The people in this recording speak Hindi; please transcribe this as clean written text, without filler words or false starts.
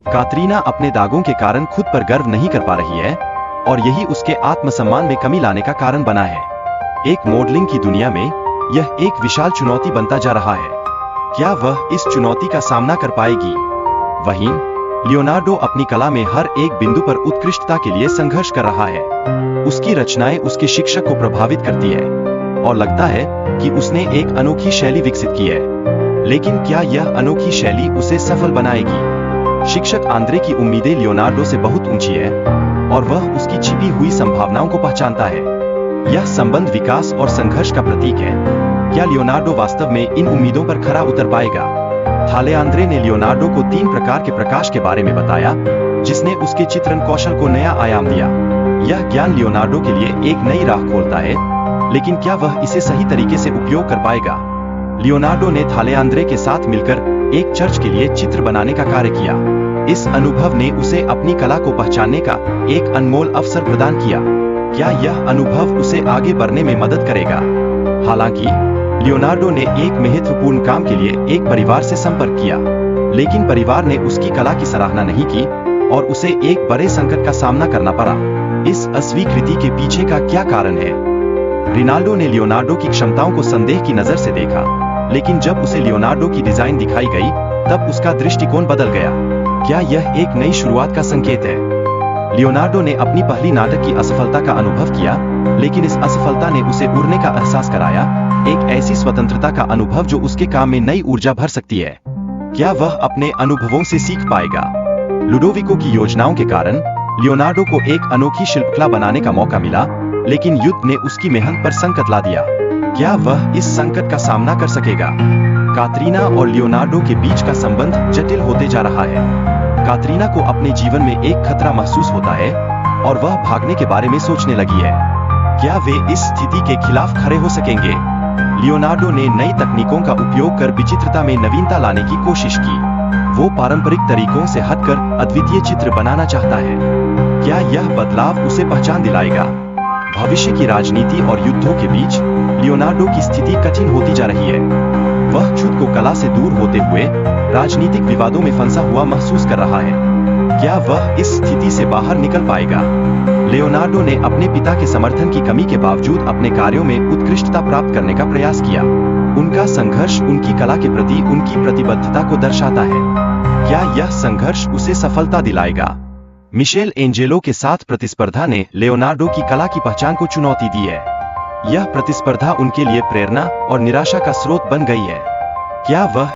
कातरीना अपने दागों के कारण खुद पर गर्व नहीं कर पा रही है और यही उसके आत्मसम्मान में कमी लाने का कारण बना है। एक मॉडलिंग की दुनिया में यह एक विशाल चुनौती बनता जा रहा है। क्या वह इस चुनौती का सामना कर पाएगी? वहीं लियोनार्डो अपनी कला में हर एक बिंदु पर उत्कृष्टता के लिए संघर्ष कर रहा है। उसकी रचनाएं उसके शिक्षक को प्रभावित करती है और लगता है कि उसने एक अनोखी शैली विकसित की है। लेकिन क्या यह अनोखी शैली उसे सफल बनाएगी? शिक्षक आंद्रे की उम्मीदें लियोनार्डो से बहुत ऊंची है और वह उसकी छिपी हुई संभावनाओं को पहचानता है। यह संबंध विकास और संघर्ष का प्रतीक है। क्या लियोनार्डो वास्तव में इन उम्मीदों पर खरा उतर पाएगा? थाले आंद्रे ने लियोनार्डो को 3 प्रकार के प्रकाश के बारे में बताया, जिसने उसके चित्रण कौशल को नया आयाम दिया। यह ज्ञान लियोनार्डो के लिए एक नई राह खोलता है, लेकिन क्या वह इसे सही तरीके से उपयोग कर पाएगा? लियोनार्डो ने थाले आंद्रे के साथ मिलकर एक चर्च के लिए चित्र बनाने का कार्य किया। इस अनुभव ने उसे अपनी कला को पहचानने का एक अनमोल अवसर प्रदान किया। क्या यह अनुभव उसे आगे बढ़ने में मदद करेगा? हालांकि लियोनार्डो ने एक महत्वपूर्ण काम के लिए एक परिवार से संपर्क किया, लेकिन परिवार ने उसकी कला की सराहना नहीं की और उसे एक बड़े संकट का सामना करना पड़ा। इस अस्वीकृति के पीछे का क्या कारण है? रिनाल्डो ने लियोनार्डो की क्षमताओं को संदेह की नजर से देखा, लेकिन जब उसे लियोनार्डो की डिजाइन दिखाई गई, तब उसका दृष्टिकोण बदल गया। क्या यह एक नई शुरुआत का संकेत है? लियोनार्डो ने अपनी पहली नाटक की असफलता का अनुभव किया, लेकिन इस असफलता ने उसे उड़ने का एहसास कराया, एक ऐसी स्वतंत्रता का अनुभव जो उसके काम में नई ऊर्जा भर सकती है। क्या वह अपने अनुभवों से सीख पाएगा? लुडोविको की योजनाओं के कारण लियोनार्डो को एक अनोखी शिल्पकला बनाने का मौका मिला, लेकिन युद्ध ने उसकी मेहनत पर संकट ला दिया। क्या वह इस संकट का सामना कर सकेगा? कातरीना और लियोनार्डो के बीच का संबंध जटिल होते जा रहा है। कातरीना को अपने जीवन में एक खतरा महसूस होता है और वह भागने के बारे में सोचने लगी है। क्या वे इस स्थिति के खिलाफ खड़े हो सकेंगे? लियोनार्डो ने नई तकनीकों का उपयोग कर विचित्रता में नवीनता लाने की कोशिश की। वो पारंपरिक तरीकों से हटकर अद्वितीय चित्र बनाना चाहता है। क्या यह बदलाव उसे पहचान दिलाएगा? भविष्य की राजनीति और युद्धों के बीच लियोनार्डो की स्थिति कठिन होती जा रही है। वह खुद को कला से दूर होते हुए राजनीतिक विवादों में फंसा हुआ महसूस कर रहा है। क्या वह इस स्थिति से बाहर निकल पाएगा? लियोनार्डो ने अपने पिता के समर्थन की कमी के बावजूद अपने कार्यों में उत्कृष्टता प्राप्त करने का प्रयास किया। उनका संघर्ष उनकी कला के प्रति उनकी प्रतिबद्धता को दर्शाता है। क्या यह संघर्ष उसे सफलता दिलाएगा? मिशेल एंजेलो के साथ प्रतिस्पर्धा ने लियोनार्डो की कला की पहचान को चुनौती दी है। यह प्रतिस्पर्धा उनके लिए प्रेरणा और निराशा का स्रोत बन गई है। क्या वह